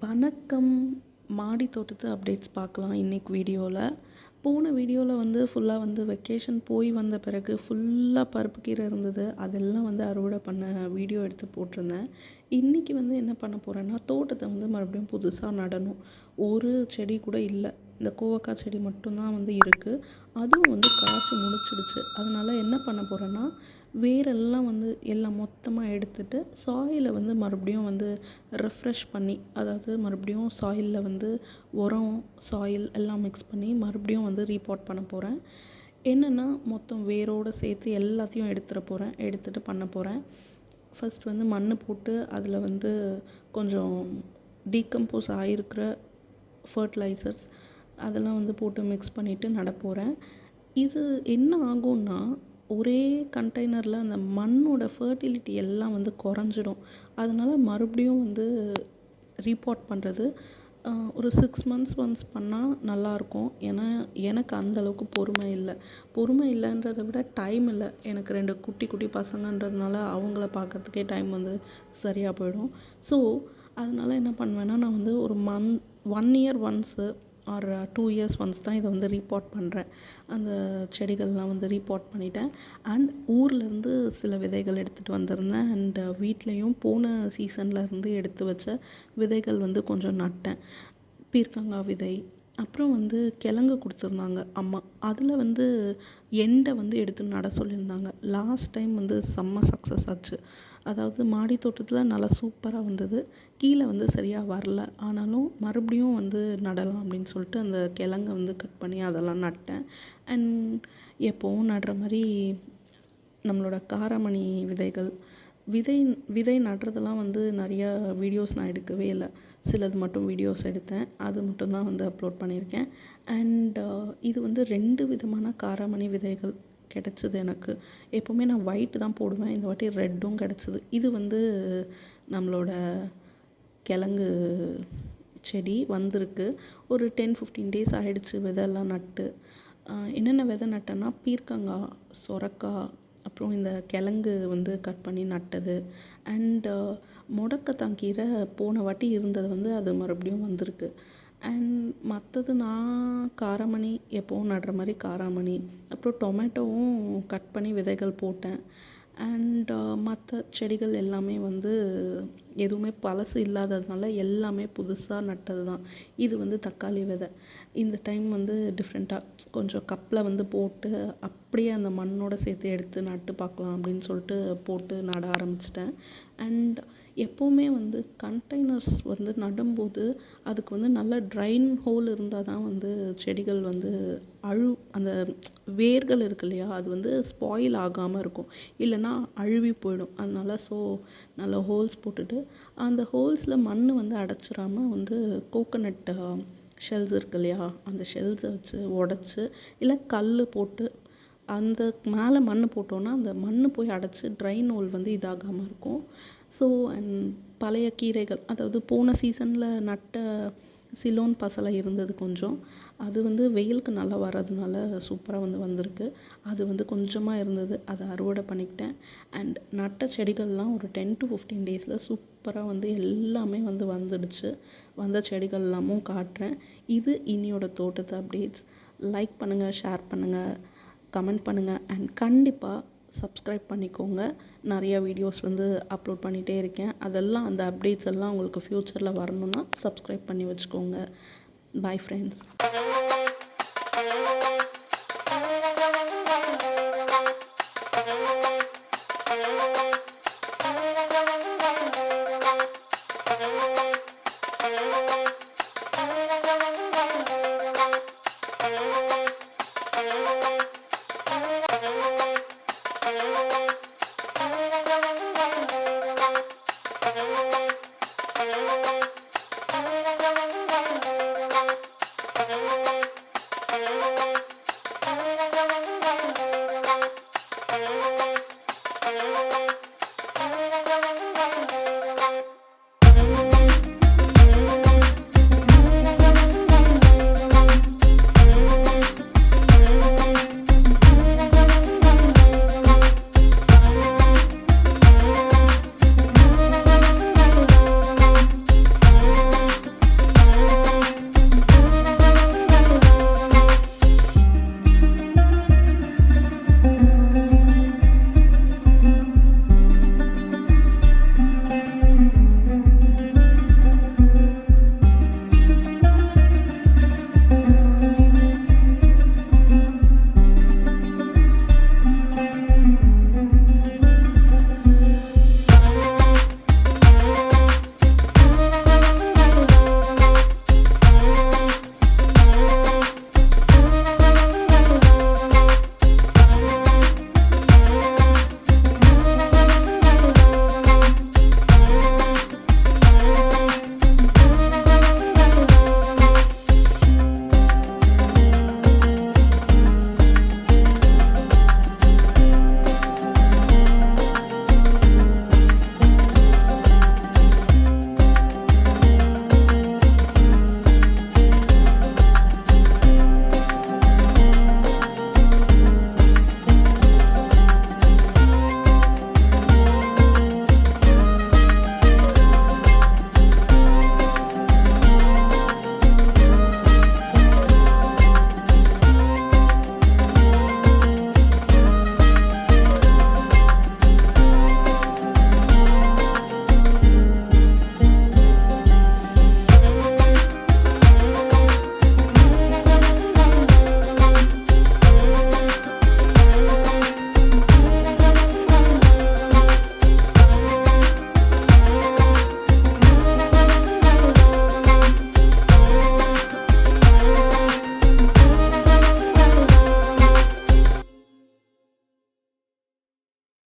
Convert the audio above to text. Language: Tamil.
வணக்கம். மாடி தோட்டத்து அப்டேட்ஸ் பார்க்கலாம் இன்னைக்கு வீடியோவில். போன வீடியோவில் வந்து ஃபுல்லாக வந்து வெக்கேஷன் போய் வந்த பிறகு ஃபுல்லாக பருப்பு கீரை இருந்தது. அதெல்லாம் வந்து அறுவடை பண்ண வீடியோ எடுத்து போட்டிருந்தேன். இன்றைக்கி வந்து என்ன பண்ண போகிறேன்னா, தோட்டத்தை வந்து மறுபடியும் புதுசாக நடணும். ஒரு செடி கூட இல்லை. இந்த கோவக்காய் செடி மட்டும்தான் வந்து இருக்குது. அதுவும் வந்து காய்ச்சி முடிச்சிடுச்சு. அதனால் என்ன பண்ண போகிறேன்னா, வேரெல்லாம் வந்து எல்லாம் மொத்தமாக எடுத்துட்டு சாயிலை வந்து மறுபடியும் வந்து ரெஃப்ரெஷ் பண்ணி, அதாவது மறுபடியும் சாயிலில் வந்து உரம், சாயில் எல்லாம் மிக்ஸ் பண்ணி மறுபடியும் வந்து ரீபாட் பண்ண போகிறேன். என்னென்னா மொத்தம் வேரோடு சேர்த்து எல்லாத்தையும் எடுத்துகிட்டு பண்ண போகிறேன். ஃபஸ்ட் வந்து மண் போட்டு அதில் வந்து கொஞ்சம் டீகம்போஸ் ஆகிருக்கிற ஃபர்டிலைசர்ஸ் அதெல்லாம் வந்து போட்டு மிக்ஸ் பண்ணிவிட்டு நட போகிறேன். இது என்ன ஆகும்னா, ஒரே கண்டெய்னரில் அந்த மண்ணோட ஃபர்டிலிட்டி எல்லாம் வந்து குறைஞ்சிடும். அதனால் மறுபடியும் வந்து ரீபாட் பண்ணுறது ஒரு 6 months ஒன்ஸ் பண்ணால் நல்லாயிருக்கும். ஏன்னா எனக்கு அந்தளவுக்கு பொறுமை இல்லைன்றதை விட டைம் இல்லை. எனக்கு 2 குட்டி குட்டி பசங்கன்றதுனால அவங்கள பார்க்குறதுக்கே டைம் வந்து சரியாக போயிடும். ஸோ அதனால் என்ன பண்ணுவேன்னா, நான் வந்து ஒரு 1 year once or 2 years once தான் இதை வந்து ரீபாட் பண்ணுறேன். அந்த செடிகள்லாம் வந்து ரீபாட் பண்ணிட்டேன். அண்ட் ஊர்லேருந்து சில விதைகள் எடுத்துகிட்டு வந்திருந்தேன். அண்ட் வீட்லேயும் போன சீசனில் இருந்து எடுத்து வச்ச விதைகள் வந்து கொஞ்சம் நட்டேன். பீர்க்கங்காய் விதை, அப்புறம் வந்து கிழங்கு கொடுத்துருந்தாங்க அம்மா. அதில் வந்து எண்டை வந்து எடுத்து நட சொல்லியிருந்தாங்க. லாஸ்ட் டைம் வந்து செம்ம சக்ஸஸ் ஆச்சு. அதாவது மாடி தோட்டத்தில் நல்லா சூப்பராக வந்தது. கீழே வந்து சரியாக வரல. ஆனாலும் மறுபடியும் வந்து நடலாம் அப்படின்னு சொல்லிட்டு அந்த கிழங்கை வந்து கட் பண்ணி அதெல்லாம் நட்டேன். அண்ட் எப்போவும் நடுற மாதிரி நம்மளோட காராமணி விதை நடுறதெல்லாம் வந்து நிறையா வீடியோஸ் நான் எடுக்கவே இல்லை. சிலது மட்டும் வீடியோஸ் எடுத்தேன். அது மட்டும்தான் வந்து அப்லோட் பண்ணியிருக்கேன். அண்ட் இது வந்து 2 விதமான காராமணி விதைகள் கிடச்சிது எனக்கு. எப்போவுமே நான் ஒயிட் தான் போடுவேன். இந்த வாட்டி ரெட்டும் கிடச்சிது. இது வந்து நம்மளோட கிழங்கு செடி வந்திருக்கு. ஒரு 10-15 days ஆகிடுச்சு விதையெல்லாம் நட்டு. என்னென்ன விதை நட்டேன்னா, பீர்க்கங்காய், சொரக்காய், அப்புறம் இந்த கிழங்கு வந்து கட் பண்ணி நட்டது. அண்ட் முடக்கத்தான் கீரை போன வாட்டி இருந்தது வந்து அது மறுபடியும் வந்திருக்கு. அண்ட் மற்றது நான் காராமணி எப்போவும் நடுற மாதிரி காராமணி, அப்புறம் டொமேட்டோவும் கட் பண்ணி விதைகள் போட்டேன். அண்ட் மற்ற செடிகள் எல்லாமே வந்து எதுவுமே பழசு இல்லாததுனால எல்லாமே புதுசாக நட்டது தான். இது வந்து தக்காளி விதை. இந்த டைம் வந்து டிஃப்ரெண்ட்டாக கொஞ்சம் கப்பில் வந்து போட்டு அப்படியே அந்த மண்ணோடு சேர்த்து எடுத்து நட்டு பார்க்கலாம் அப்படின்னு சொல்லிட்டு போட்டு நட ஆரம்பிச்சிட்டேன். அண்ட் எப்போவுமே வந்து கண்டெய்னர்ஸ் வந்து நடும்போது அதுக்கு வந்து நல்ல ட்ரைன் ஹோல் இருந்தால் தான் வந்து செடிகள் வந்து அந்த வேர்கள் இருக்கு இல்லையா, அது வந்து ஸ்பாயில் ஆகாமல் இருக்கும். இல்லைன்னா அழுவி போயிடும். அதனால நல்ல ஹோல்ஸ் போட்டுட்டு அந்த ஹோல்ஸில் மண் வந்து அடைச்சிடாமல் வந்து கோகோனட் ஷெல்ஸ் இருக்கு இல்லையா, அந்த ஷெல்ஸை வச்சு உடச்சி இல்லை கல் போட்டு அந்த மேலே மண் போட்டோன்னா அந்த மண் போய் அடைச்சி ட்ரைன் ஹோல் வந்து இதாகாமல் இருக்கும். ஸோ அண்ட் பழைய கீரைகள், அதாவது போன சீசனில் நட்ட சிலோன் பசலை இருந்தது கொஞ்சம். அது வந்து வெயிலுக்கு நல்லா வர்றதுனால சூப்பராக வந்து வந்திருக்கு. அது வந்து கொஞ்சமாக இருந்தது, அதை அறுவடை பண்ணிக்கிட்டேன். அண்ட் நட்ட செடிகள்லாம் ஒரு 10-15 days சூப்பராக வந்து எல்லாமே வந்து வந்துடுச்சு. வந்த செடிகள் எல்லாமும் காட்டுறேன். இது இன்னியோட தோட்டத்து அப்டேட்ஸ். லைக் பண்ணுங்கள், ஷேர் பண்ணுங்கள், கமெண்ட் பண்ணுங்கள். அண்ட் கண்டிப்பாக சப்ஸ்கிரைப் பண்ணிக்கோங்க. நிறையா வீடியோஸ் வந்து அப்லோட் பண்ணிகிட்டே இருக்கேன். அதெல்லாம் அந்த அப்டேட்ஸ் எல்லாம் உங்களுக்கு ஃப்யூச்சரில் வரணுன்னா சப்ஸ்கிரைப் பண்ணி வச்சுக்கோங்க. Bye friends.